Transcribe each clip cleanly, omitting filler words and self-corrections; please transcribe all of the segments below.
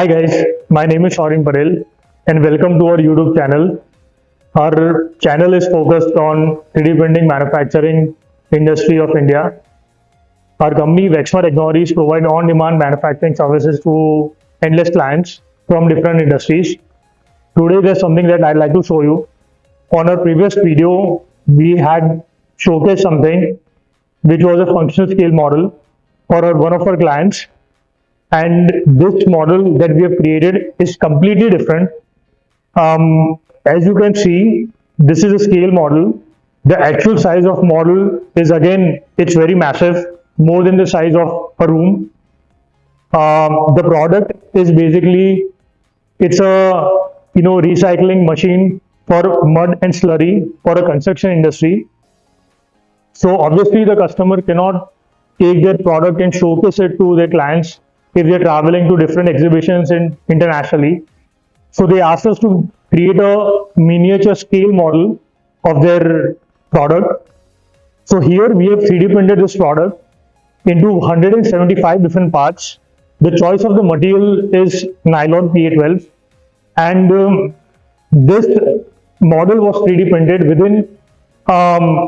Hi guys, my name is Shaurin Patel and welcome to our YouTube channel. Our channel is focused on 3D printing manufacturing industry of India. Our company Vexma Technologies provide on-demand manufacturing services to endless clients from different industries. Today there's something that I'd like to show you. On our previous video, we had showcased something which was a functional scale model for one of our clients. And this model that we have created is completely different. As you can see, this is a scale model. The actual size of model is, again, it's very massive, more than the size of a room. The product is basically, it's a recycling machine for mud and slurry for a construction industry. So obviously the customer cannot take their product and showcase it to their clients if they're traveling to different exhibitions internationally. So they asked us to create a miniature scale model of their product. So here we have 3D printed this product into 175 different parts. The choice of the material is nylon PA12, and this model was 3D printed within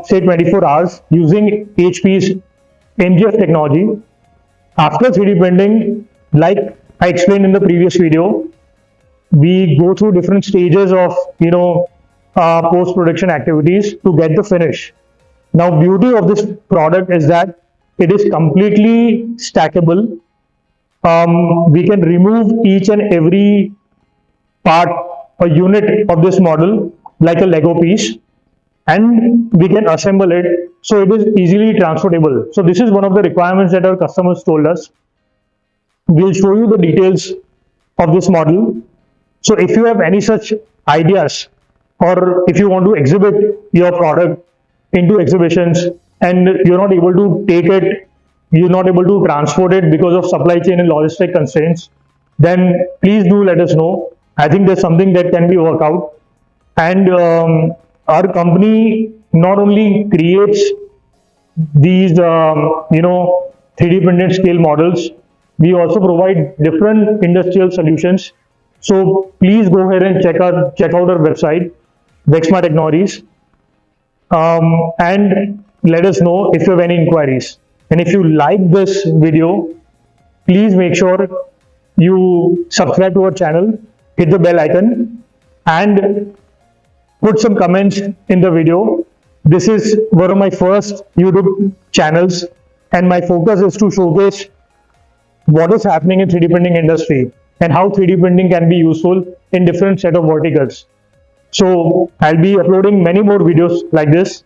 say 24 hours using HP's MJF technology. After 3D printing, like I explained in the previous video, we go through different stages of post-production activities to get the finish. Now, beauty of this product is that it is completely stackable. We can remove each and every part or unit of this model like a Lego piece, and we can assemble it so it is easily transportable. So this is one of the requirements that our customers told us. We'll show you the details of this model. So if you have any such ideas, or if you want to exhibit your product into exhibitions and you're not able to take it, you're not able to transport it because of supply chain and logistic constraints, then please do let us know. I think there's something that can be worked out. And our company not only creates these 3D printed scale models, we also provide different industrial solutions. So please go ahead and check out our website, Vexma Technologies, and let us know if you have any inquiries. And if you like this video, please make sure you subscribe to our channel, hit the bell icon, and put some comments in the video. This is one of my first YouTube channels, and my focus is to showcase what is happening in 3D printing industry and how 3D printing can be useful in different set of verticals. So I'll be uploading many more videos like this,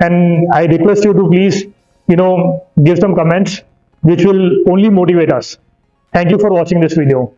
and I request you to please give some comments which will only motivate us. Thank you for watching this video.